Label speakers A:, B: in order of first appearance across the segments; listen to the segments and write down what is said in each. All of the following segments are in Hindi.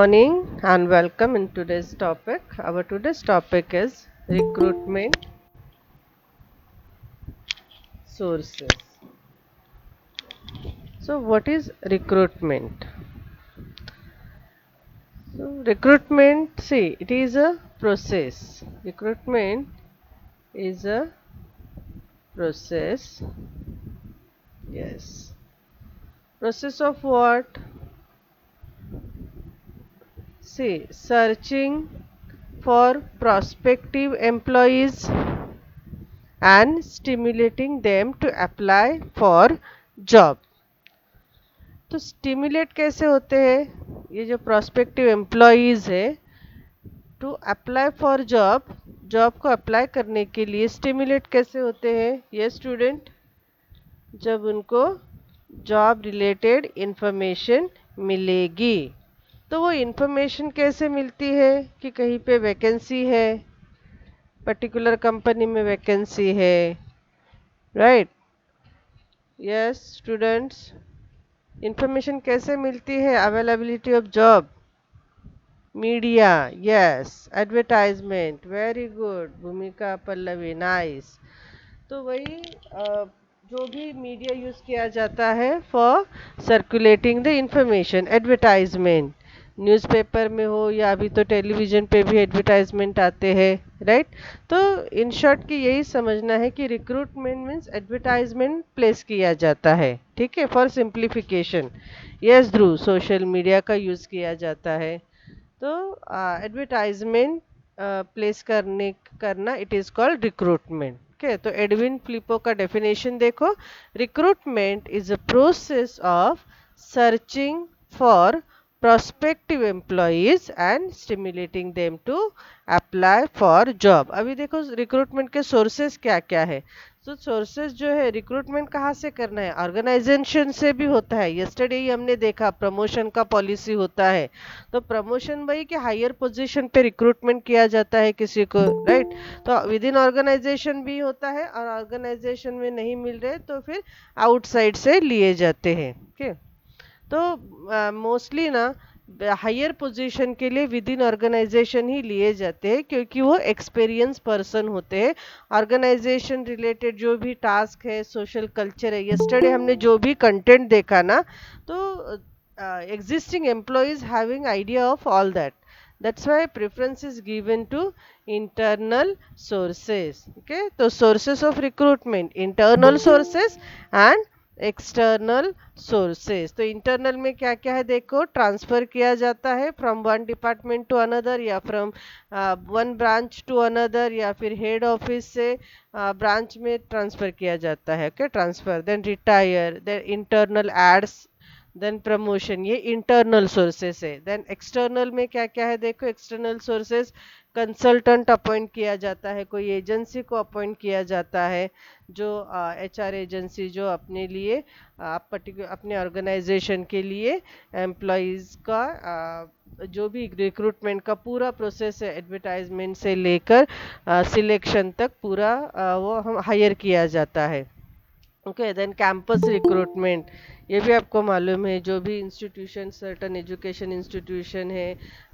A: Morning and welcome in today's topic. Our today's topic is recruitment sources. So, what is recruitment? So, recruitment, see, it is a process. Recruitment is a process. Yes. Process of what? See, searching for prospective employees and stimulating them to apply for job. तो स्टिमुलेट कैसे होते हैं ये जो प्रोस्पेक्टिव एम्प्लॉयज़ है to apply for job job को अप्लाई करने के लिए स्टिमुलेट कैसे होते हैं ये स्टूडेंट जब उनको जॉब रिलेटेड इंफॉर्मेशन मिलेगी तो वो इंफॉर्मेशन कैसे मिलती है कि कहीं पे वैकेंसी है पर्टिकुलर कंपनी में वैकेंसी है राइट यस स्टूडेंट्स इंफॉर्मेशन कैसे मिलती है availability of job media yes advertisement very good भूमिका पल्लवी नाइस तो वही जो भी मीडिया यूज़ किया जाता है for circulating the information advertisement newspaper में हो या अभी तो टेलीविज़न पे भी एडवर्टाइजमेंट आते हैं राइट तो इन शॉर्ट की यही समझना है कि रिक्रूटमेंट मीन्स एडवर्टाइजमेंट प्लेस किया जाता है ठीक है for simplification yes Dhruv social media का यूज़ किया जाता है तो एडवर्टाइजमेंट प्लेस करना it is called recruitment okay तो एडविन फ्लिपो का डेफिनेशन देखो recruitment is a process of searching for prospective employees and stimulating them to apply for job अभी देखो रिक्रूटमेंट के सोर्सेज क्या क्या है तो सोर्सेज जो है रिक्रूटमेंट कहाँ से करना है ऑर्गेनाइजेशन से भी होता है यस्टरडे ही हमने देखा प्रमोशन का पॉलिसी होता है तो प्रमोशन वही कि हायर पोजीशन पे रिक्रूटमेंट किया जाता है किसी को राइट तो विद इन ऑर्गेनाइजेशन भी होता है और ऑर्गेनाइजेशन में नहीं मिल रहे तो फिर आउटसाइड से लिए जाते हैं ओके तो मोस्टली ना हायर पोजीशन के लिए विद इन ऑर्गेनाइजेशन ही लिए जाते हैं क्योंकि वो एक्सपीरियंस पर्सन होते हैं ऑर्गेनाइजेशन रिलेटेड जो भी टास्क है सोशल कल्चर है यस्टरडे हमने जो भी कंटेंट देखा ना तो existing employees having idea of all that that's why preference is given to internal sources okay so sources of recruitment internal sources and external sources तो इंटरनल में क्या क्या है देखो ट्रांसफर किया जाता है from one department to another या from one branch to another या फिर हेड ऑफिस से ब्रांच में ट्रांसफर किया जाता है okay transfer then retire then internal ads then promotion ये इंटरनल सोर्सेस है देन एक्सटर्नल में क्या क्या है देखो एक्सटर्नल सोर्सेस कंसल्टेंट अपॉइंट किया जाता है कोई एजेंसी को अपॉइंट किया जाता है जो एचआर एजेंसी जो अपने लिए पर्टिकुलर अपने ऑर्गेनाइजेशन के लिए एम्प्लॉयज़ का जो भी रिक्रूटमेंट का पूरा प्रोसेस है एडवर्टाइजमेंट से लेकर सिलेक्शन तक पूरा वो हम हायर किया जाता है ओके देन कैंपस रिक्रूटमेंट ये भी आपको मालूम है जो भी इंस्टीट्यूशन सर्टन एजुकेशन इंस्टीट्यूशन है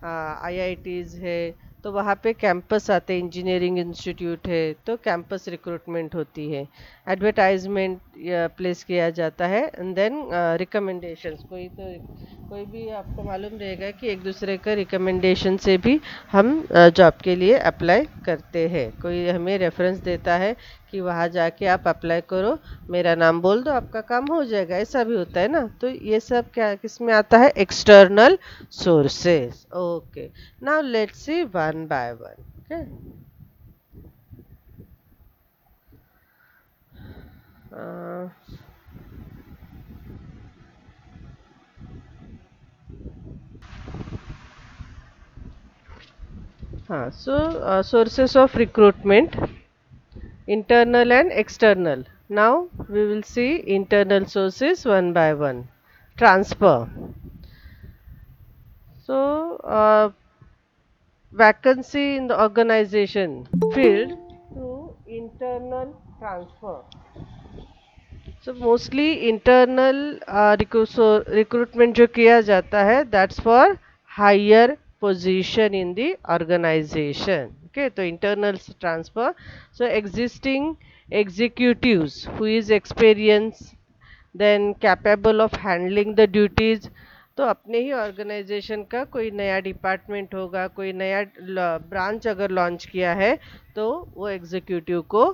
A: आईआईटीज़ है तो वहाँ पे कैंपस आते हैं इंजीनियरिंग इंस्टीट्यूट है तो कैंपस रिक्रूटमेंट होती है एडवर्टाइजमेंट प्लेस किया जाता है एंड देन रिकमेंडेशंस कोई भी आपको मालूम रहेगा कि एक दूसरे का रिकमेंडेशन से भी हम जॉब के लिए अप्लाई करते हैं कोई हमें रेफरेंस देता है कि वहाँ जाके आप अप्लाई करो मेरा नाम बोल दो आपका काम हो जाएगा ऐसा भी होता है ना तो ये सब क्या किस में आता है external sources okay now let's see one by one okay हाँ so sources of recruitment internal and external now we will see internal sources one by one transfer so vacancy in the organization filled through internal transfer so mostly internal recruitment जो किया जाता है that's for higher position in the organization. Okay, so internal transfer. So existing executives who is experienced, then capable of handling the duties. तो अपने ही ऑर्गेनाइजेशन का कोई नया डिपार्टमेंट होगा, कोई नया ब्रांच अगर लॉन्च किया है, तो वो एग्जीक्यूटिव को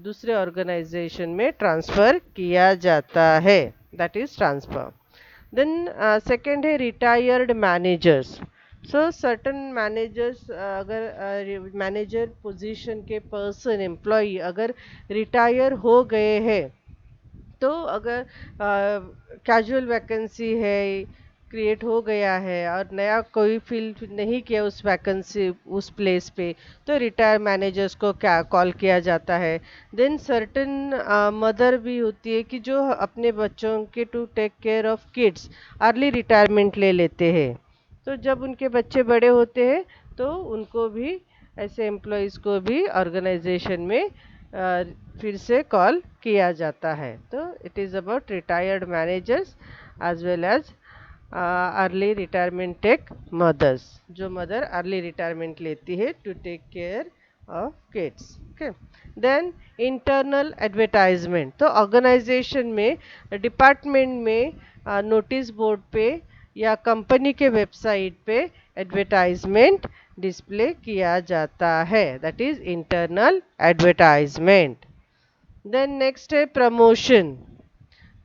A: दूसरे ऑर्गेनाइजेशन में ट्रांसफ़र किया जाता है, that is transfer. Then second है retired managers. So certain managers, अगर मैनेजर पोजीशन के पर्सन एम्प्लॉय अगर रिटायर हो गए हैं, तो अगर कैजुअल वैकेंसी है, क्रिएट हो गया है और नया कोई फिल नहीं किया उस वैकेंसी उस प्लेस पे, तो रिटायर मैनेजर्स को क्या कॉल किया जाता है. देन सर्टन मदर भी होती है कि जो अपने बच्चों के to take care of kids early retirement ले लेते हैं. तो जब उनके बच्चे बड़े होते हैं, तो उनको भी, ऐसे एम्प्लॉयज़ को भी ऑर्गेनाइजेशन में फिर से कॉल किया जाता है. तो it is about retired managers as well as early retirement take mothers, जो मदर अर्ली रिटायरमेंट लेती है to take care of kids. Okay. Then internal advertisement. तो ऑर्गेनाइजेशन में, डिपार्टमेंट में, नोटिस बोर्ड पे या कंपनी के वेबसाइट पे एडवर्टाइजमेंट डिस्प्ले किया जाता है, that is internal advertisement. Then next है प्रमोशन.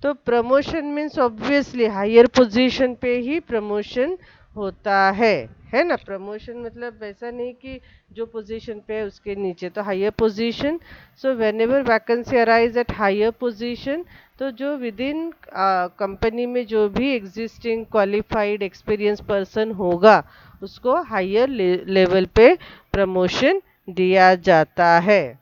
A: तो promotion means obviously higher position पे ही प्रमोशन होता है ना. प्रमोशन मतलब ऐसा नहीं कि जो पोजीशन पे है उसके नीचे, तो higher position. So whenever vacancy arise at higher position, तो जो विद इन कंपनी में जो भी एग्जिस्टिंग क्वालिफाइड एक्सपीरियंस पर्सन होगा, उसको हायर लेवल पे प्रमोशन दिया जाता है.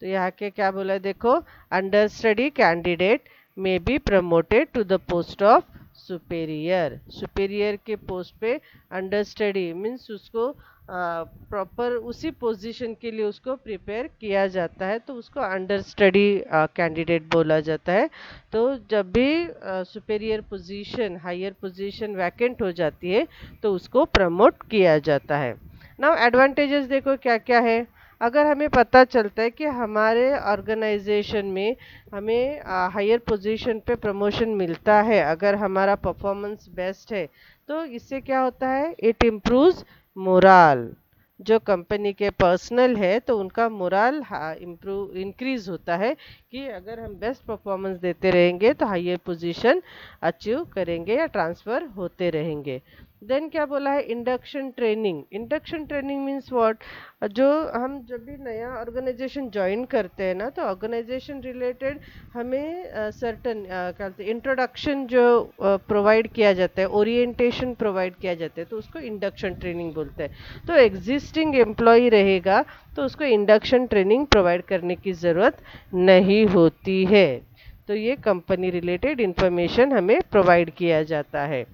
A: तो यहाँ के क्या बोला है देखो, understudy candidate may be promoted to the post of superior. Superior के पोस्ट पे अंडर स्टडी मीन्स उसको प्रॉपर उसी पोजीशन के लिए उसको प्रिपेयर किया जाता है, तो उसको अंडर स्टडी कैंडिडेट बोला जाता है. तो जब भी superior position, higher position vacant हो जाती है, तो उसको प्रमोट किया जाता है. नाउ एडवांटेजेस देखो क्या क्या है. अगर हमें पता चलता है कि हमारे ऑर्गेनाइजेशन में हमें हायर पोजीशन पे प्रमोशन मिलता है, अगर हमारा परफॉर्मेंस बेस्ट है, तो इससे क्या होता है, इट इम्प्रूव्स मोराल. जो कंपनी के पर्सनल है, तो उनका मोराल इम्प्रूव इंक्रीज होता है कि अगर हम बेस्ट परफॉर्मेंस देते रहेंगे तो हायर पोजीशन अचीव करेंगे या ट्रांसफ़र होते रहेंगे. देन क्या बोला है, induction training. Induction training means what, जो हम जब भी नया ऑर्गेनाइजेशन ज्वाइन करते हैं ना, तो ऑर्गेनाइजेशन रिलेटेड हमें सर्टन क्या बोलते हैं, इंट्रोडक्शन जो प्रोवाइड किया जाता है, ओरिएंटेशन प्रोवाइड किया जाता है, तो उसको इंडक्शन ट्रेनिंग बोलते हैं. तो एग्जिस्टिंग एम्प्लॉय रहेगा, तो उसको इंडक्शन ट्रेनिंग प्रोवाइड करने की ज़रूरत नहीं होती है. तो ये कंपनी रिलेटेड इंफॉर्मेशन हमें प्रोवाइड किया जाता है.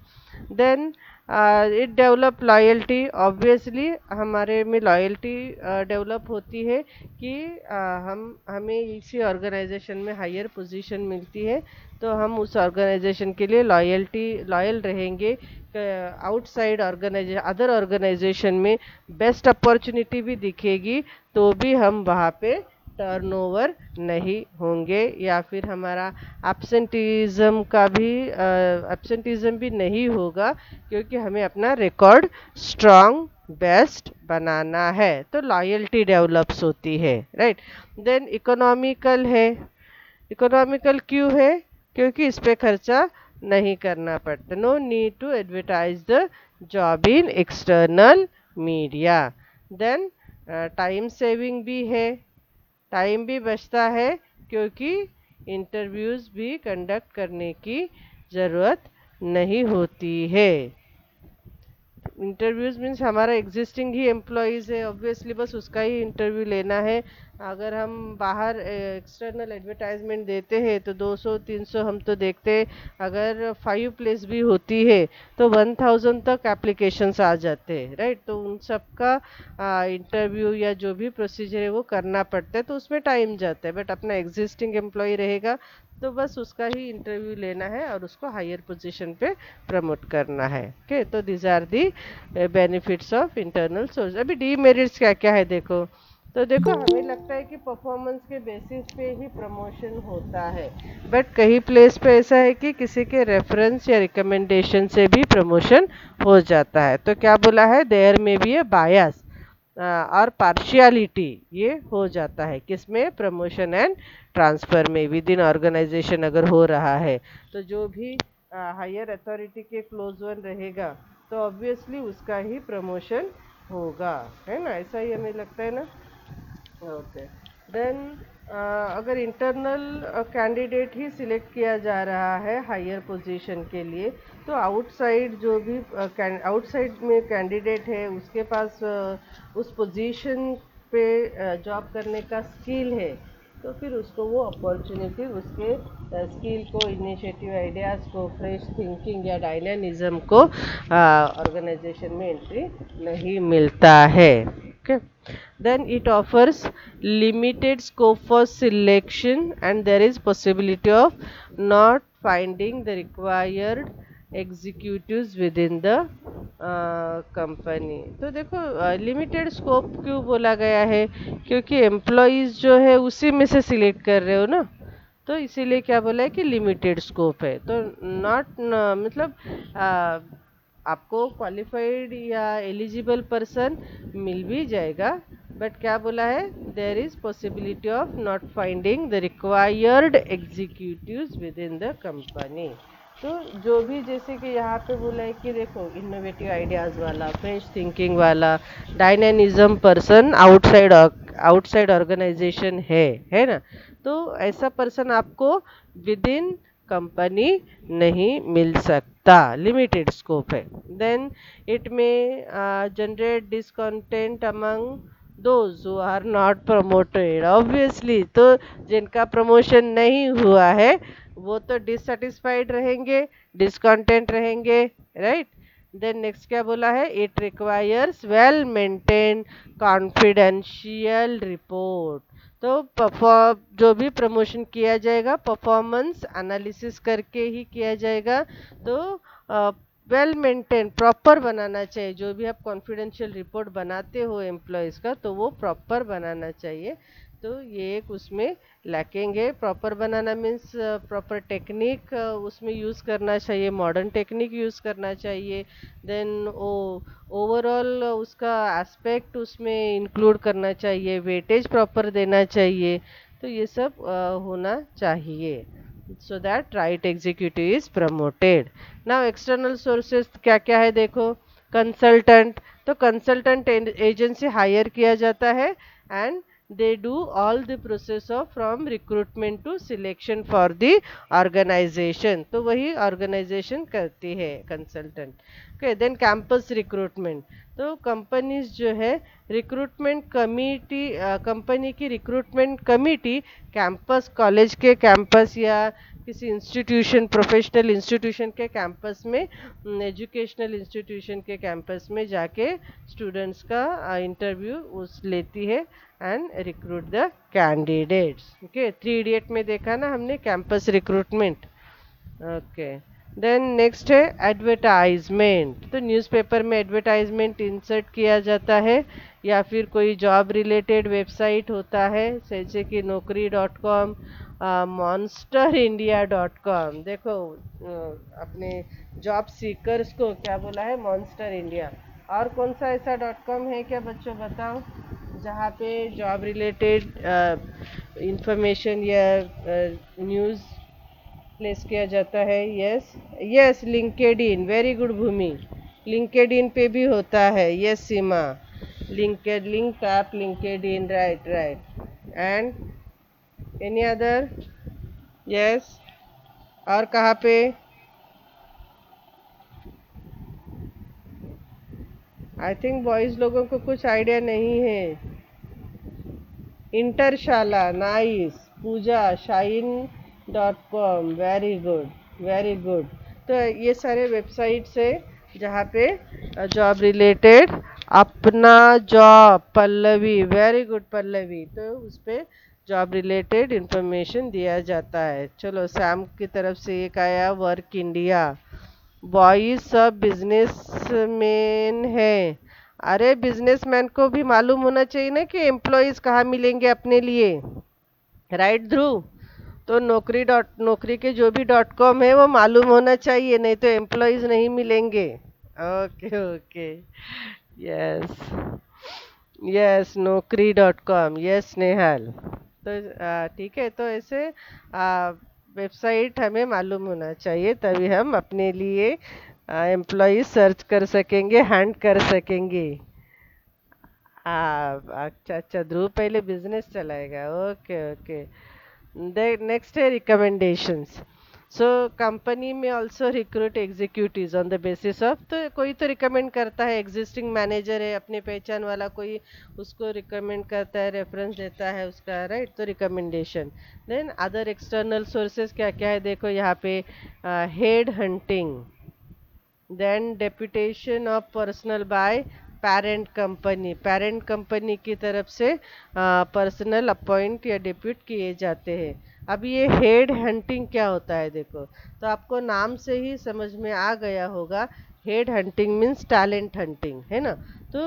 A: Then it develop loyalty. Obviously हमारे में लॉयल्टी डेवलप होती है कि हमें इसी ऑर्गेनाइजेशन में हायर पोजीशन मिलती है, तो हम उस ऑर्गेनाइजेशन के लिए लॉयल रहेंगे. आउटसाइड ऑर्गेनाइजेशन, अदर ऑर्गेनाइजेशन में बेस्ट अपॉर्चुनिटी भी दिखेगी, तो भी हम वहाँ पे टर्नओवर नहीं होंगे, या फिर हमारा एब्सेंटिज्म भी नहीं होगा, क्योंकि हमें अपना रिकॉर्ड स्ट्रॉन्ग बेस्ट बनाना है. तो लॉयल्टी डेवलप्स होती है, राइट. देन इकोनॉमिकल है. इकोनॉमिकल क्यों है, क्योंकि इस पे खर्चा नहीं करना पड़ता. No need to advertise the job in external media. Then time saving भी है. टाइम भी बचता है, क्योंकि इंटरव्यूज़ भी कंडक्ट करने की ज़रूरत नहीं होती है. इंटरव्यूज़ मीन्स हमारा एग्जिस्टिंग ही एम्प्लॉयज़ है, ऑब्वियसली बस उसका ही इंटरव्यू लेना है. अगर हम बाहर एक्सटर्नल एडवर्टाइजमेंट देते हैं, तो 200-300 हम तो देखते हैं, अगर 5 प्लेस भी होती है तो 1000 तक एप्लीकेशंस आ जाते हैं, राइट. तो उन सब का इंटरव्यू या जो भी प्रोसीजर है वो करना पड़ता है, तो उसमें टाइम जाता है. बट अपना एग्जिस्टिंग एम्प्लॉय रहेगा, तो बस उसका ही इंटरव्यू लेना है और उसको हायर पोजीशन पे प्रमोट करना है। ओके, तो these are the benefits of internal source. अभी डीमेरिट्स क्या क्या है देखो। तो देखो, हमें लगता है कि परफॉर्मेंस के बेसिस पे ही प्रमोशन होता है, बट कई प्लेस पे ऐसा है कि किसी के रेफरेंस या रिकमेंडेशन से भी प्रमोशन हो जाता है। तो क्या बोला है, देयर में भी ए बायस और पार्शियलिटी, ये हो जाता है किसमें, प्रमोशन एंड ट्रांसफर में विद इन ऑर्गेनाइजेशन अगर हो रहा है। तो जो भी हायर अथॉरिटी के क्लोज वन रहेगा तो ऑब्वियसली उसका ही प्रमोशन होगा, है ना, ऐसा ही हमें लगता है ना। ओके, देन अगर इंटरनल कैंडिडेट ही सिलेक्ट किया जा रहा है हायर पोजीशन के लिए, तो आउटसाइड जो भी आउटसाइड में कैंडिडेट है उसके पास उस पोजीशन पे जॉब करने का स्किल है, तो फिर उसको वो अपॉर्चुनिटी उसके स्किल को, इनिशिएटिव आइडियाज़ को, फ्रेश थिंकिंग या डायनामिज्म को ऑर्गेनाइजेशन में एंट्री नहीं मिलता है। Okay, then it offers limited scope for selection and there is possibility of not finding the required executives within the company. तो देखो, लिमिटेड स्कोप क्यों बोला गया है, क्योंकि एम्प्लॉयज़ जो है उसी में से सिलेक्ट कर रहे हो ना, तो इसीलिए क्या बोला है कि लिमिटेड स्कोप है। तो नॉट मतलब आपको क्वालिफाइड या एलिजिबल पर्सन मिल भी जाएगा, बट क्या बोला है, there is possibility of not finding the required executives within the company. तो जो भी, जैसे कि यहाँ पे बोला है कि देखो, इनोवेटिव आइडियाज़ वाला, फ्रेश थिंकिंग वाला, dynamism person outside outside organisation है ना, तो ऐसा पर्सन आपको विद इन कंपनी नहीं मिल सकता, लिमिटेड स्कोप है। देन इट में generate discontent among those who are not promoted, obviously. तो जिनका प्रमोशन नहीं हुआ है वो तो डिससेटिस्फाइड रहेंगे, डिसकंटेंट रहेंगे, राइट। देन नेक्स्ट क्या बोला है, it requires well maintain confidential report. तो जो भी प्रमोशन किया जाएगा परफॉर्मेंस एनालिसिस करके ही किया जाएगा। तो वेल मेंटेन, प्रॉपर बनाना चाहिए, जो भी आप कॉन्फिडेंशियल रिपोर्ट बनाते हो एम्प्लॉयज़ का, तो वो प्रॉपर बनाना चाहिए। तो ये एक उसमें लैकिंग है। प्रॉपर बनाना मीन्स प्रॉपर टेक्निक उसमें यूज़ करना चाहिए, मॉडर्न टेक्निक यूज़ करना चाहिए। देन ओ ओवरऑल उसका एस्पेक्ट उसमें इंक्लूड करना चाहिए, वेटेज प्रॉपर देना चाहिए। तो ये सब होना चाहिए, so that right executive is promoted. Now external sources क्या क्या है देखो, कंसल्टेंट, तो कंसल्टेंट एजेंसी हायर किया जाता है and they do all the process of from recruitment to selection for the organization। तो वही organization करती है consultant. Okay, then campus recruitment, तो कंपनीज जो है रिक्रूटमेंट कमिटी, कंपनी की रिक्रूटमेंट कमिटी कैंपस, कॉलेज के कैंपस या किसी इंस्टीट्यूशन, प्रोफेशनल इंस्टीट्यूशन के कैंपस में, एजुकेशनल इंस्टीट्यूशन के कैंपस में जाके स्टूडेंट्स का इंटरव्यू उस लेती है and recruit the candidates. Okay, 3 idiot में देखा ना हमने campus recruitment. Okay, then next है एडवर्टाइजमेंट। तो न्यूज़पेपर में एडवर्टाइजमेंट इंसर्ट किया जाता है या फिर कोई जॉब रिलेटेड वेबसाइट होता है, जैसे कि naukri.com, monsterindia.com। देखो, अपने जॉब सीकर्स को क्या बोला है, मॉन्स्टर इंडिया। और कौन सा ऐसा .com है क्या बच्चों, बताओ, जहाँ पे जॉब रिलेटेड इंफॉर्मेशन या न्यूज़ प्लेस किया जाता है। Yes yes, LinkedIn, very good Bhumi, LinkedIn पे भी होता है। Yes Seema, link app, LinkedIn, right right. And any other? Yes, और कहाँ पे? आई थिंक बॉयज़ लोगों को कुछ आइडिया नहीं है। इंटरशाला, नाइस, पूजा, shine.com, very good very good. तो ये सारे वेबसाइट्स है जहाँ पे जॉब रिलेटेड, अपना job, Pallavi, very good Pallavi, तो उस पर जॉब रिलेटेड इंफॉर्मेशन दिया जाता है। चलो सैम की तरफ से एक आया, वर्क इंडिया, बॉयज सब बिजनेसमैन है। अरे बिजनेसमैन को भी मालूम होना चाहिए ना कि एम्प्लॉयज कहाँ मिलेंगे अपने लिए, राइट ध्रुव? तो नौकरी के जो भी डॉट कॉम है वो मालूम होना चाहिए, नहीं तो एम्प्लॉयज नहीं मिलेंगे। ओके ओके, यस यस, नौकरी डॉट कॉम, यस नेहाल। तो ठीक है, तो ऐसे वेबसाइट हमें मालूम होना चाहिए, तभी हम अपने लिए एम्प्लॉय सर्च कर सकेंगे, हंट कर सकेंगे। अच्छा अच्छा, ध्रुव पहले बिजनेस चलाएगा, ओके ओके। नेक्स्ट है रिकमेंडेशंस। सो कंपनी में also recruit executives on the basis of, तो कोई तो रिकमेंड करता है, एग्जिस्टिंग मैनेजर है अपने पहचान वाला कोई, उसको रिकमेंड करता है, रेफरेंस देता है उसका, राइट? तो recommendation. Then other external sources क्या क्या है देखो यहाँ पे, head hunting, then deputation of personal by parent company की तरफ से पर्सनल अपॉइंट या डिप्यूट किए जाते हैं। अब ये हेड हंटिंग क्या होता है देखो, तो आपको नाम से ही समझ में आ गया होगा, head hunting means talent hunting, है ना? तो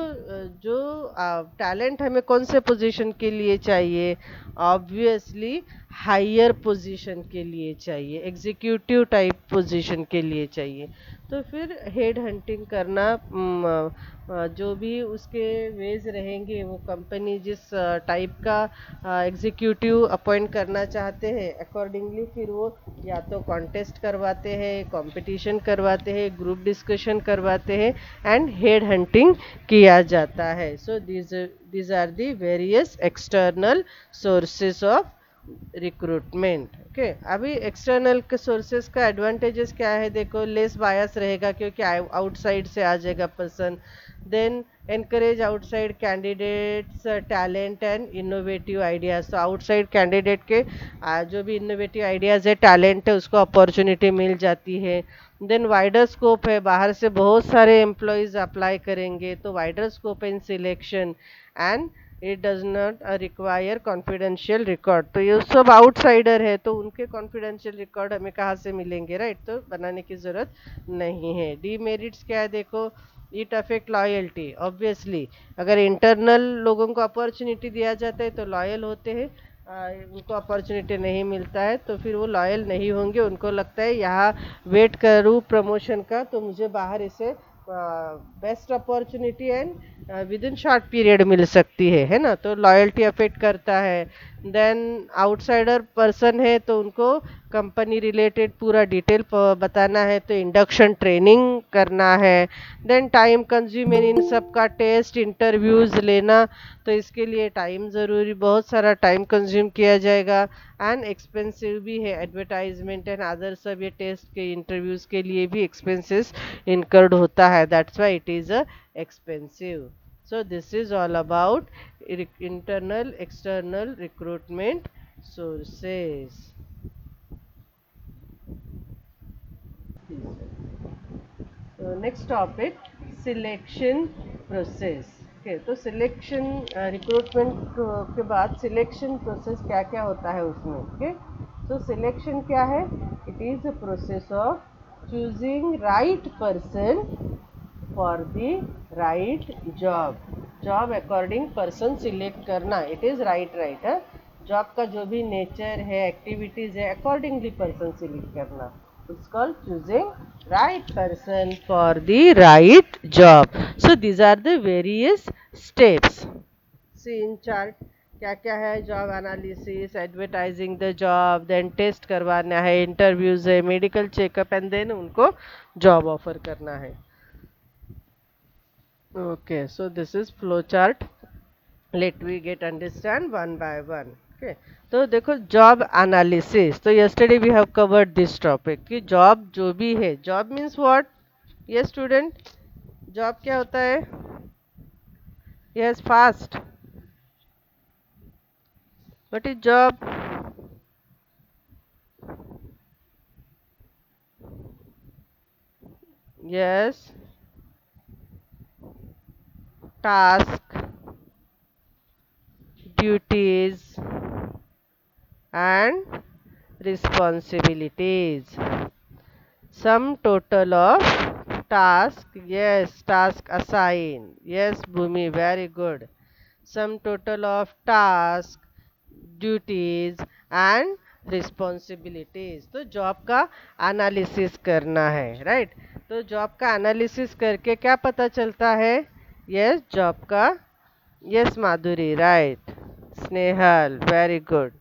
A: जो टैलेंट हमें कौन से पोजीशन के लिए चाहिए, ऑब्वियसली हायर पोजीशन के लिए चाहिए, एग्जीक्यूटिव टाइप पोजीशन के लिए चाहिए। तो फिर हेड हंटिंग करना, जो भी उसके वेज रहेंगे, वो कंपनी जिस टाइप का एग्जीक्यूटिव अपॉइंट करना चाहते हैं अकॉर्डिंगली फिर वो या तो कॉन्टेस्ट करवाते हैं, कंपटीशन करवाते हैं, ग्रुप डिस्कशन करवाते हैं, एंड हेड हंटिंग किया जाता है। सो these are the various external sources of recruitment. Okay, अभी एक्सटर्नल के सोर्सेज का एडवांटेजेस क्या है देखो, लेस बायस रहेगा क्योंकि आउटसाइड से आ जाएगा person. Then encourage outside candidates talent and innovative ideas, तो आउटसाइड कैंडिडेट के जो भी इनोवेटिव आइडियाज है, टैलेंट है, उसको अपॉर्चुनिटी मिल जाती है। देन वाइडर स्कोप है, बाहर से बहुत सारे एम्प्लॉयज अप्लाई करेंगे, तो wider scope in selection, and it does not require confidential record, तो ये सब आउटसाइडर है तो उनके कॉन्फिडेंशियल रिकॉर्ड हमें कहाँ से मिलेंगे, राइट? तो बनाने की जरूरत नहीं है। डीमेरिट्स क्या है देखो, इट अफेक्ट लॉयल्टी, ऑब्वियसली अगर इंटरनल लोगों को अपॉर्चुनिटी दिया जाता है तो लॉयल होते हैं, उनको अपॉर्चुनिटी नहीं मिलता है तो फिर वो लॉयल नहीं होंगे, उनको लगता है यहाँ वेट करूँ प्रमोशन का तो मुझे बाहर इसे best opportunity and within short period मिल सकती है ना? तो लॉयल्टी अफेक्ट करता है। देन आउटसाइडर पर्सन है तो उनको कंपनी रिलेटेड पूरा डिटेल बताना है, तो इंडक्शन ट्रेनिंग करना है। देन टाइम कंज्यूमर इन सब का टेस्ट इंटरव्यूज लेना, तो इसके लिए टाइम ज़रूरी, बहुत सारा टाइम कंज्यूम किया जाएगा, एंड एक्सपेंसिव भी है, एडवर्टाइजमेंट एंड अदर सब, ये टेस्ट के इंटरव्यूज के लिए भी एक्सपेंसेस इनकर्ड होता है, that's why it is a expensive. So this is all about internal external recruitment sources. So next topic, selection process. Okay, तो सिलेक्शन रिक्रूटमेंट के बाद सिलेक्शन प्रोसेस क्या क्या होता है उसमें। ओके, तो सिलेक्शन क्या है, it is a process of choosing right person for the right job, job according person select करना, इट इज राइट राइट है, जॉब का जो भी नेचर है, एक्टिविटीज है, अकॉर्डिंगली पर्सन सिलेक्ट करना, it's called choosing right person for the right job. So these are the various steps. See in chart क्या क्या है, job analysis, advertising the job, then test करवाना है, इंटरव्यूज है, मेडिकल चेकअप, एंड देन उनको जॉब ऑफर करना है। Okay, so this is flow chart, let we get understand one by one. ओके, तो देखो जॉब एनालिसिस, तो yesterday we have covered this topic कि जॉब जो भी है, जॉब मीन्स व्हाट, ये स्टूडेंट, जॉब क्या होता है? Yes fast, what is job? Yes, task, duties, responsibilities. Sum total of task. Yes, task assigned. Yes, Bhumi, very good. Sum total of task, duties and responsibilities. तो जॉब का एनालिसिस करना है, राइट? तो जॉब का एनालिसिस करके क्या पता चलता है? यस, जॉब का, यस माधुरी, राइट, स्नेहल, वेरी गुड।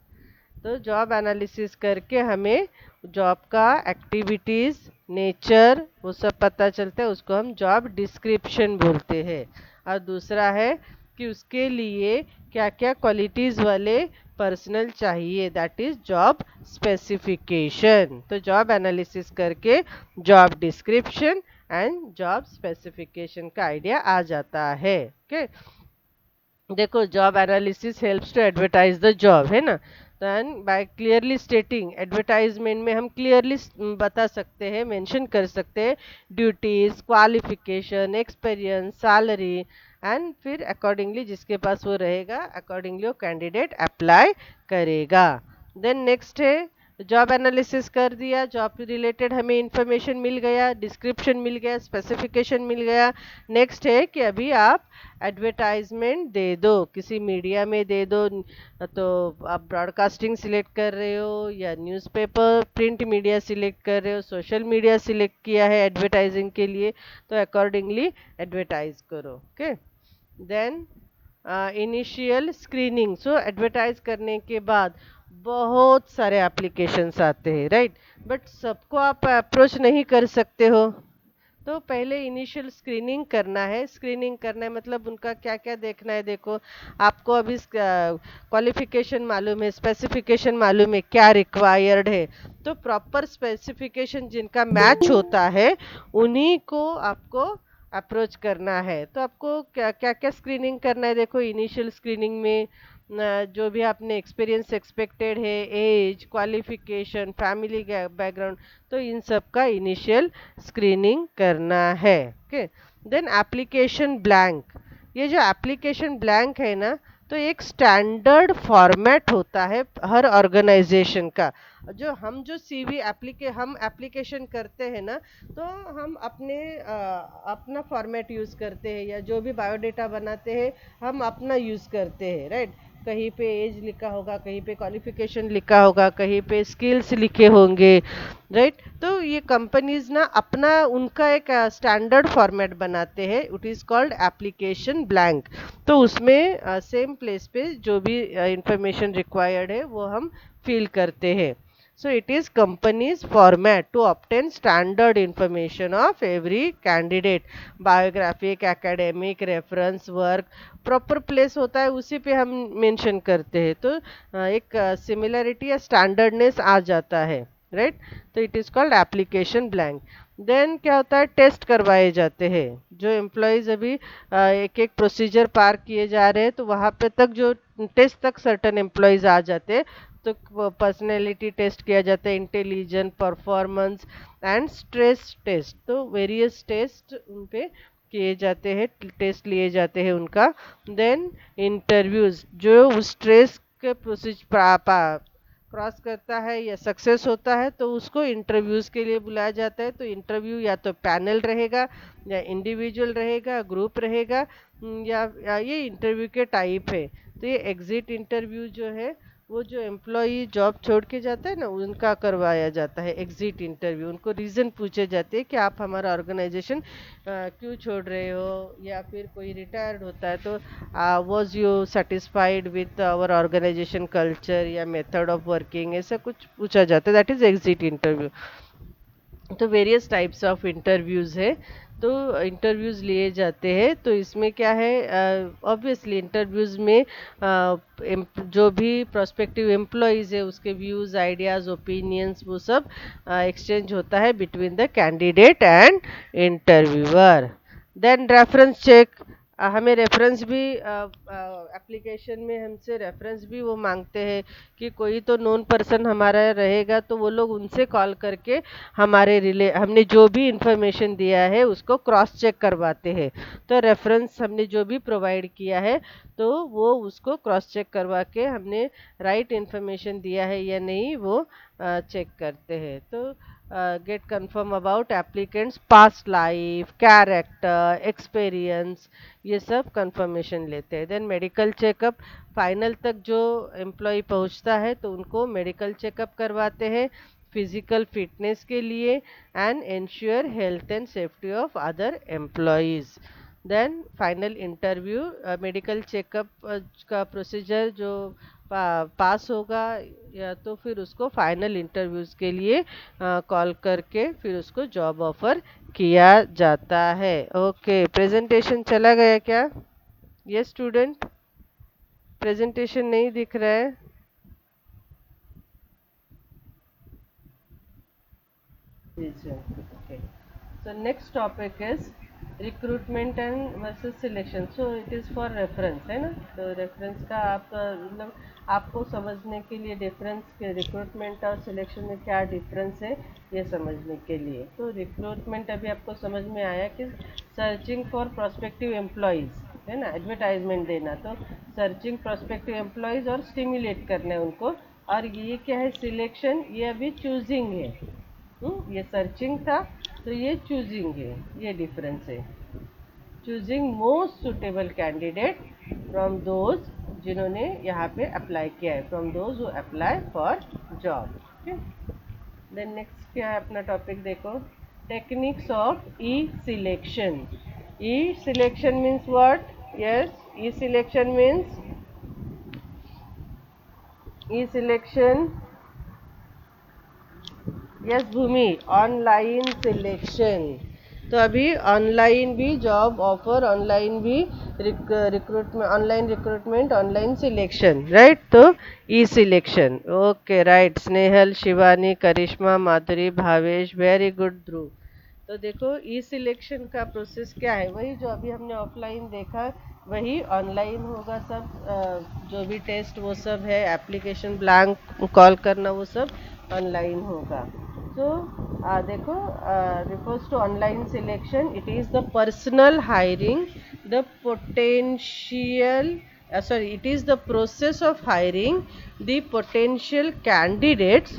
A: तो जॉब एनालिसिस करके हमें जॉब का एक्टिविटीज, नेचर, वो सब पता चलता है, उसको हम जॉब डिस्क्रिप्शन बोलते हैं। और दूसरा है कि उसके लिए क्या क्या क्वालिटीज वाले पर्सनल चाहिए, दैट इज जॉब स्पेसिफिकेशन। तो जॉब एनालिसिस करके job description and job specification का आइडिया आ जाता है। ओके, देखो, job analysis helps to advertise the job, है ना? Then by clearly stating, advertisement में हम क्लियरली बता सकते हैं, मेंशन कर सकते हैं duties, qualification, experience, salary, and फिर अकॉर्डिंगली जिसके पास वो रहेगा, अकॉर्डिंगली वो कैंडिडेट अप्लाई करेगा। देन नेक्स्ट है, जॉब एनालिसिस कर दिया, जॉब रिलेटेड हमें इंफॉर्मेशन मिल गया, डिस्क्रिप्शन मिल गया, स्पेसिफिकेशन मिल गया। नेक्स्ट है कि अभी आप एडवर्टाइजमेंट दे दो, किसी मीडिया में दे दो, तो आप ब्रॉडकास्टिंग सिलेक्ट कर रहे हो या न्यूज़पेपर प्रिंट मीडिया सिलेक्ट कर रहे हो, सोशल मीडिया सिलेक्ट किया है एडवर्टाइजिंग के लिए, तो अकॉर्डिंगली एडवर्टाइज करो। Okay, then initial screening. So advertise करने के बाद बहुत सारे एप्लीकेशंस आते हैं, राइट? बट सबको आप अप्रोच नहीं कर सकते हो, तो पहले इनिशियल स्क्रीनिंग करना है। स्क्रीनिंग करना है मतलब उनका क्या क्या देखना है। देखो, आपको अभी क्वालिफिकेशन मालूम है, स्पेसिफिकेशन मालूम है, क्या रिक्वायर्ड है, तो प्रॉपर स्पेसिफिकेशन जिनका मैच होता है उन्हीं को आपको अप्रोच करना है। तो आपको क्या क्या क्या स्क्रीनिंग करना है? देखो, इनिशियल स्क्रीनिंग में जो भी आपने एक्सपीरियंस एक्सपेक्टेड है, एज, क्वालिफिकेशन, फैमिली बैकग्राउंड, तो इन सब का इनिशियल स्क्रीनिंग करना है। Okay, then application blank. ये जो एप्लीकेशन ब्लैंक है ना, तो एक स्टैंडर्ड फॉर्मेट होता है हर ऑर्गेनाइजेशन का। जो सीवी हम एप्लीकेशन करते हैं ना, तो हम अपना फॉर्मेट यूज़ करते हैं, या जो भी बायोडेटा बनाते हैं हम अपना यूज़ करते हैं, राइट? कहीं पे एज लिखा होगा, कहीं पे क्वालिफिकेशन लिखा होगा, कहीं पे स्किल्स लिखे होंगे, राइट? तो ये कंपनीज ना अपना उनका एक स्टैंडर्ड फॉर्मेट बनाते हैं, it is called application blank. तो उसमें सेम प्लेस पे जो भी इंफॉर्मेशन रिक्वायर्ड है वो हम फिल करते हैं। So it is company's format to obtain standard information of every candidate, biographic, academic, reference, work, proper place होता है उसी पे हम मेंशन करते हैं, तो एक सिमिलरिटी या स्टैंडर्डनेस आ जाता है, राइट? तो it is called application blank. Then क्या होता है, टेस्ट करवाए जाते हैं। जो एम्प्लॉयज़ अभी एक एक प्रोसीजर पार किए जा रहे हैं, तो वहाँ पे तक जो टेस्ट तक सर्टन एम्प्लॉयज़ आ जाते हैं, तो पर्सनैलिटी टेस्ट किया जाता है, intelligent, performance and stress test, तो वेरियस टेस्ट उन पे किए जाते हैं, टेस्ट लिए जाते हैं उनका। देन इंटरव्यूज, जो उस स्ट्रेस के प्रोसीज क्रॉस करता है या सक्सेस होता है, तो उसको इंटरव्यूज के लिए बुलाया जाता है। तो इंटरव्यू या तो पैनल रहेगा, या इंडिविजुअल रहेगा, ग्रुप रहेगा, या ये इंटरव्यू के टाइप है। तो ये एग्जिट इंटरव्यू जो है, वो जो एम्प्लॉई जॉब छोड़ के जाता है ना, उनका करवाया जाता है एग्जिट इंटरव्यू। उनको रीज़न पूछे जाते हैं कि आप हमारा ऑर्गेनाइजेशन क्यों छोड़ रहे हो, या फिर कोई रिटायर्ड होता है तो was you satisfied with our organisation culture या मेथड ऑफ वर्किंग, ऐसा कुछ पूछा जाता है, दैट इज़ एग्जिट इंटरव्यू। तो वेरियस टाइप्स ऑफ इंटरव्यूज़ है, तो इंटरव्यूज़ लिए जाते हैं। तो इसमें क्या है, ऑब्वियसली इंटरव्यूज़ में जो भी प्रोस्पेक्टिव एम्प्लॉयज़ है उसके व्यूज़, आइडियाज़, ओपिनियंस, वो सब एक्सचेंज होता है between the candidate and interviewer. Then reference check, हमें रेफरेंस भी एप्लीकेशन में हमसे रेफरेंस भी वो मांगते हैं कि कोई तो नोन पर्सन हमारा रहेगा तो वो लोग उनसे कॉल करके हमने जो भी इंफॉर्मेशन दिया है उसको क्रॉस चेक करवाते हैं। तो रेफरेंस हमने जो भी प्रोवाइड किया है तो वो उसको क्रॉस चेक करवा के हमने राइट इंफॉर्मेशन दिया है या नहीं वो चेक करते हैं। तो get confirm about applicants past life, character, experience, ये सब कंफर्मेशन लेते हैं। देन मेडिकल चेकअप, फाइनल तक जो एम्प्लॉय पहुंचता है तो उनको मेडिकल चेकअप करवाते हैं फिजिकल फिटनेस के लिए and ensure health and safety of other employees. Then final interview, medical checkup का प्रोसीजर जो पास होगा या तो फिर उसको फाइनल इंटरव्यूज के लिए कॉल करके फिर उसको जॉब ऑफर किया जाता है। ओके, प्रेजेंटेशन चला गया क्या? ये स्टूडेंट, प्रेजेंटेशन नहीं दिख रहा है? Okay. So next topic is recruitment and versus selection. So it is for reference, है ना? तो reference का आप मतलब आपको समझने के लिए डिफरेंस के रिक्रूटमेंट और सिलेक्शन में क्या डिफरेंस है ये समझने के लिए। तो रिक्रूटमेंट अभी आपको समझ में आया कि सर्चिंग फॉर प्रोस्पेक्टिव एम्प्लॉयज़, है ना, एडवर्टाइजमेंट देना। तो सर्चिंग प्रोस्पेक्टिव एम्प्लॉयज़ और स्टिमुलेट करना है उनको। और ये क्या है, सिलेक्शन, ये अभी चूजिंग है। ये सर्चिंग था तो ये चूजिंग है, ये डिफरेंस है। Choosing most suitable candidate from those, जिन्होंने यहाँ पे अप्लाई किया है, from those who apply for job. Then next क्या है अपना टॉपिक, देखो, techniques of e selection. E selection means what? Yes, e selection means, e selection, yes Bhumi, online selection. तो अभी ऑनलाइन भी जॉब ऑफर, ऑनलाइन भी recruitment, online recruitment, online selection, right? तो e selection, okay, right. Snehal, Shivani, Karishma, माधुरी, भावेश, वेरी गुड ध्रुव। तो देखो ई सिलेक्शन का प्रोसेस क्या है, वही जो अभी हमने ऑफलाइन देखा वही ऑनलाइन होगा सब। जो भी टेस्ट वो सब है, एप्लीकेशन ब्लैंक कॉल करना वो सब ऑनलाइन होगा। तो देखो, refers to online selection, it is the personal hiring, the potential, sorry, it is the process of hiring the potential candidates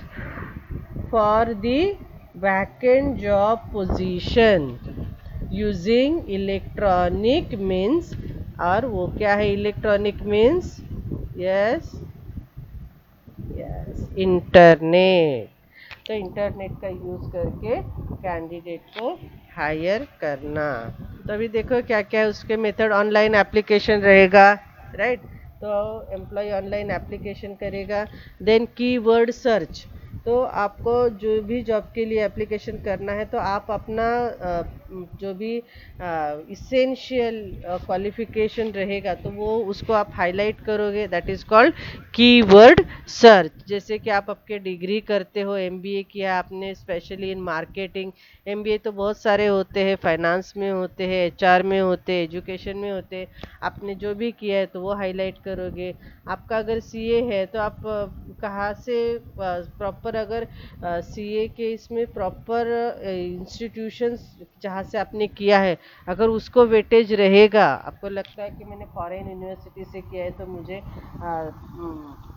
A: for the vacant job position using electronic means। और वो क्या है electronic means? Yes, yes, internet. तो इंटरनेट का यूज़ करके कैंडिडेट को हायर करना। तो अभी देखो क्या क्या है उसके मेथड। ऑनलाइन एप्लीकेशन रहेगा, राइट? तो एम्प्लॉय ऑनलाइन एप्लीकेशन करेगा। देन कीवर्ड सर्च, तो आपको जो भी जॉब के लिए एप्लीकेशन करना है तो आप अपना जो भी इसेंशियल क्वालिफिकेशन रहेगा तो वो उसको आप हाईलाइट करोगे, that is called keyword search. जैसे कि आप आपके डिग्री करते हो, एमबीए किया आपने स्पेशली इन मार्केटिंग। एमबीए तो बहुत सारे होते हैं, फाइनेंस में होते हैं, एचआर में होते हैं, एजुकेशन में होते हैं। आपने जो भी किया है तो वो हाईलाइट करोगे। आपका अगर सीए है तो आप कहाँ से प्रॉपर, अगर सीए के इसमें प्रॉपर इंस्टीट्यूशंस जहाँ से आपने किया है अगर उसको वेटेज रहेगा, आपको लगता है कि मैंने फॉरेन यूनिवर्सिटी से किया है तो मुझे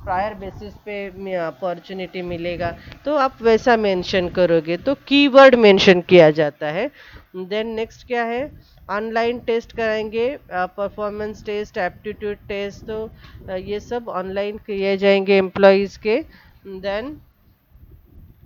A: प्रायर बेसिस पे अपॉर्चुनिटी मिलेगा, तो आप वैसा मेंशन करोगे, तो कीवर्ड मेंशन किया जाता है। देन नेक्स्ट क्या है, ऑनलाइन टेस्ट कराएंगे, परफॉर्मेंस टेस्ट, एप्टीट्यूड टेस्ट, तो ये सब ऑनलाइन किए जाएंगे एम्प्लॉयज़ के। देन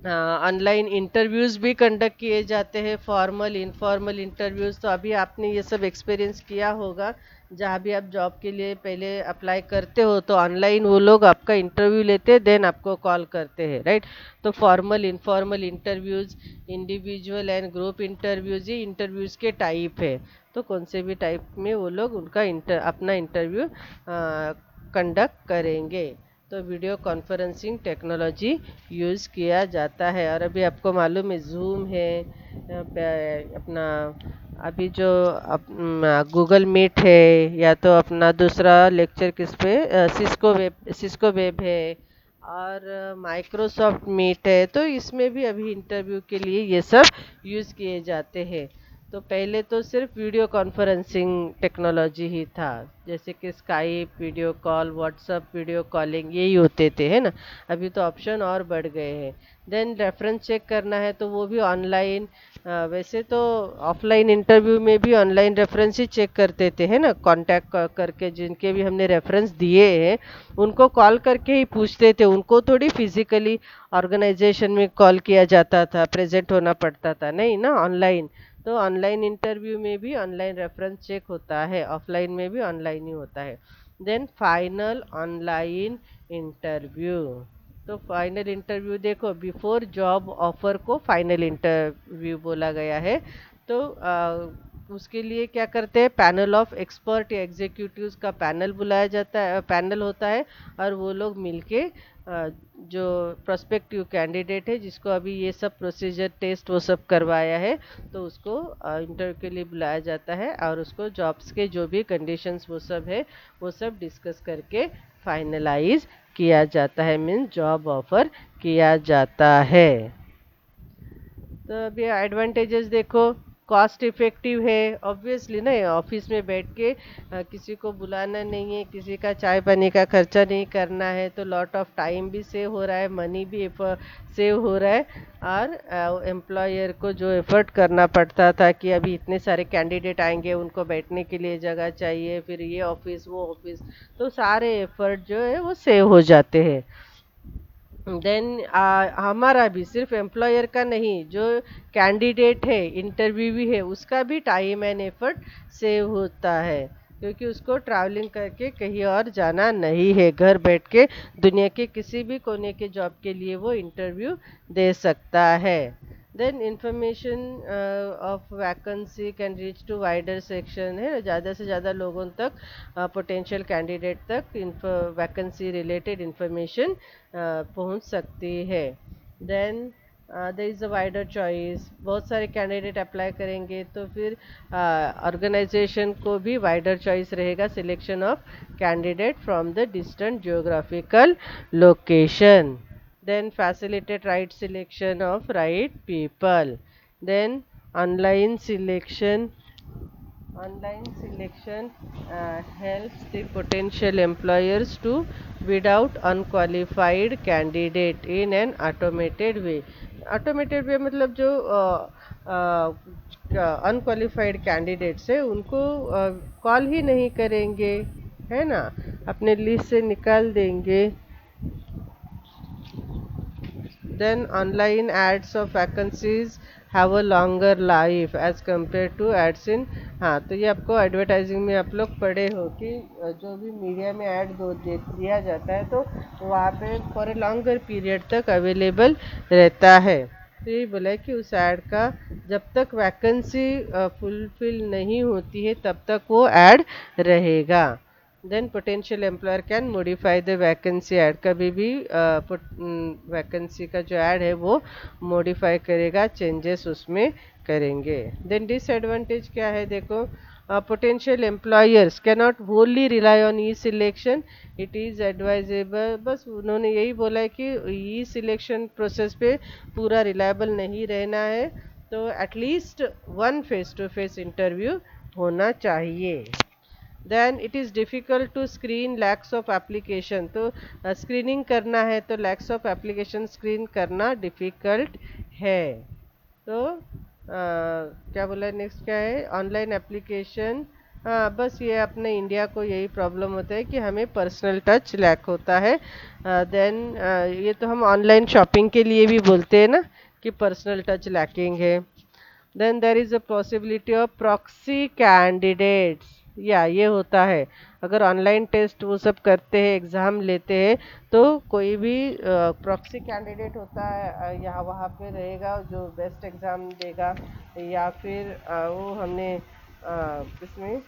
A: ऑनलाइन इंटरव्यूज़ भी कंडक्ट किए जाते हैं, फॉर्मल इनफॉर्मल इंटरव्यूज़। तो अभी आपने ये सब एक्सपीरियंस किया होगा, जहाँ भी आप जॉब के लिए पहले अप्लाई करते हो तो ऑनलाइन वो लोग आपका इंटरव्यू लेते हैं, देन आपको कॉल करते हैं, राइट? तो formal informal interviews, individual and group interviews, ये इंटरव्यूज़ के टाइप है। तो कौन से भी टाइप में वो लोग उनका अपना इंटरव्यू कंडक्ट करेंगे। तो वीडियो कॉन्फ्रेंसिंग टेक्नोलॉजी यूज़ किया जाता है। और अभी आपको मालूम है जूम है, अपना अभी जो गूगल मीट है या तो अपना दूसरा लेक्चर किस पे सिस्को वेब है और माइक्रोसॉफ्ट मीट है, तो इसमें भी अभी इंटरव्यू के लिए ये सब यूज़ किए जाते हैं। तो पहले तो सिर्फ वीडियो कॉन्फ्रेंसिंग टेक्नोलॉजी ही था, जैसे कि Skype video call, WhatsApp video calling, यही होते थे, है ना। अभी तो ऑप्शन और बढ़ गए हैं। देन रेफरेंस चेक करना है तो वो भी ऑनलाइन। वैसे तो ऑफलाइन इंटरव्यू में भी ऑनलाइन रेफरेंस ही चेक करते थे, है ना, कांटेक्ट करके जिनके भी हमने रेफरेंस दिए हैं उनको कॉल करके ही पूछते थे, उनको थोड़ी फिजिकली ऑर्गेनाइजेशन में कॉल किया जाता था, प्रेजेंट होना पड़ता था, नहीं ना, ऑनलाइन। तो ऑनलाइन इंटरव्यू में भी ऑनलाइन रेफरेंस चेक होता है, ऑफलाइन में भी ऑनलाइन ही होता है। Then final online interview. तो फाइनल इंटरव्यू देखो, बिफोर जॉब ऑफर को फाइनल इंटरव्यू बोला गया है। तो उसके लिए क्या करते हैं, पैनल ऑफ एक्सपर्ट या एग्जीक्यूटिव्स का पैनल बुलाया जाता है, पैनल होता है, और वो लोग मिलके जो प्रोस्पेक्टिव कैंडिडेट है जिसको अभी ये सब प्रोसीजर टेस्ट वो सब करवाया है, तो उसको इंटरव्यू के लिए बुलाया जाता है और उसको जॉब्स के जो भी कंडीशंस वो सब है वो सब डिस्कस करके फाइनलाइज किया जाता है, मीन्स जॉब ऑफर किया जाता है। तो अभी एडवांटेजेस देखो, कॉस्ट इफेक्टिव है ऑब्वियसली ना, ऑफिस में बैठ के किसी को बुलाना नहीं है, किसी का चाय पानी का खर्चा नहीं करना है, तो लॉट ऑफ टाइम भी सेव हो रहा है, मनी भी सेव हो रहा है। और एम्प्लॉयर को जो एफर्ट करना पड़ता था कि अभी इतने सारे कैंडिडेट आएंगे, उनको बैठने के लिए जगह चाहिए, फिर ये ऑफिस वो ऑफिस, तो सारे एफर्ट जो है वो सेव हो जाते हैं। देन हमारा भी सिर्फ एम्प्लॉयर का नहीं, जो कैंडिडेट है इंटरव्यू है उसका भी टाइम एंड एफर्ट सेव होता है, क्योंकि उसको ट्रैवलिंग करके कहीं और जाना नहीं है, घर बैठ के दुनिया के किसी भी कोने के जॉब के लिए वो इंटरव्यू दे सकता है। Then information of vacancy can reach to wider section, है, ज़्यादा से ज़्यादा लोगों तक, पोटेंशियल कैंडिडेट तक वैकेंसी रिलेटेड इंफॉर्मेशन पहुंच सकती है। Then there is a wider choice, बहुत सारे कैंडिडेट अप्लाई करेंगे तो फिर ऑर्गेनाइजेशन को भी वाइडर चॉइस रहेगा, selection of candidate from the distant geographical location. Then facilitate right selection of right people. Then online selection online selection helps the potential employers to weed out unqualified candidate in an automated way. Automated way मतलब जो अनक्वालिफाइड कैंडिडेट्स है उनको कॉल ही नहीं करेंगे, है ना, अपने लिस्ट से निकाल देंगे। Then online ads of vacancies have a longer life as compared to ads in, हाँ, तो ये आपको एडवर्टाइजिंग में आप लोग पढ़े हो कि जो भी मीडिया में ऐड दिया जाता है तो वहाँ पे फॉर ए लॉन्गर पीरियड तक अवेलेबल रहता है। तो यही बोला है कि उस ऐड का जब तक वैकेंसी फुलफिल नहीं होती है तब तक वो ऐड रहेगा। Then potential employer can modify the vacancy ad, कभी भी वैकेंसी का जो ऐड है वो मॉडिफाई करेगा, चेंजेस उसमें करेंगे। देन डिसएडवांटेज क्या है देखो, potential employers cannot Holi rely on E selection, it is advisable, बस उन्होंने यही बोला है कि ई सिलेक्शन प्रोसेस पे पूरा रिलायबल नहीं रहना है, तो at least one face to face interview होना चाहिए। Then it is difficult to screen lakhs of application, तो स्क्रीनिंग करना है तो लैक्स ऑफ एप्लीकेशन स्क्रीन करना डिफ़िकल्ट है। तो क्या बोला, नेक्स्ट क्या है, ऑनलाइन एप्लीकेशन, हाँ बस ये अपने इंडिया को यही प्रॉब्लम होता है कि हमें पर्सनल टच लैक होता है। देन ये तो हम ऑनलाइन शॉपिंग के लिए भी बोलते हैं ना कि पर्सनल टच लैकिंग है। Then there is a possibility of proxy candidates, या ये होता है अगर ऑनलाइन टेस्ट वो सब करते हैं, एग्ज़ाम लेते हैं, तो कोई भी प्रॉक्सी कैंडिडेट होता है यहाँ वहाँ पे रहेगा जो बेस्ट एग्ज़ाम देगा, या फिर वो हमने इसमें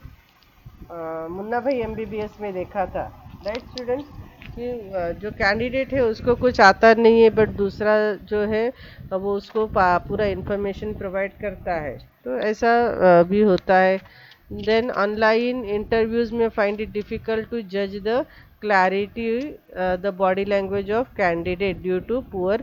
A: मुन्ना भाई एमबीबीएस में देखा था, राइट स्टूडेंट, कि जो कैंडिडेट है उसको कुछ आता नहीं है बट दूसरा जो है वो उसको पूरा इन्फॉर्मेशन प्रोवाइड करता है, तो ऐसा भी होता है. देन ऑनलाइन इंटरव्यूज में फाइंड इट डिफिकल्ट टू जज the clarity the body language of candidate due to poor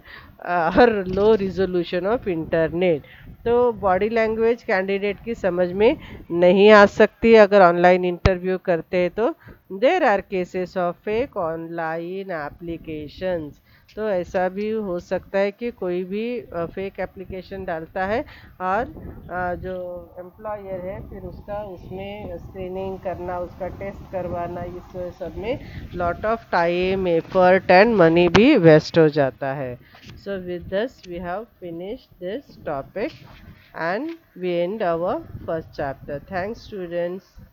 A: or low resolution of internet. तो बॉडी लैंग्वेज कैंडिडेट की समझ में नहीं आ सकती अगर ऑनलाइन इंटरव्यू करते हैं तो. There are cases of fake online applications. तो ऐसा भी हो सकता है कि कोई भी फेक एप्लीकेशन डालता है और जो एम्प्लॉयर है फिर उसका उसमें स्क्रीनिंग करना, उसका टेस्ट करवाना, इस सब में lot of time, effort and money भी वेस्ट हो जाता है. So with this we have finished this topic and we end our first chapter. Thanks students.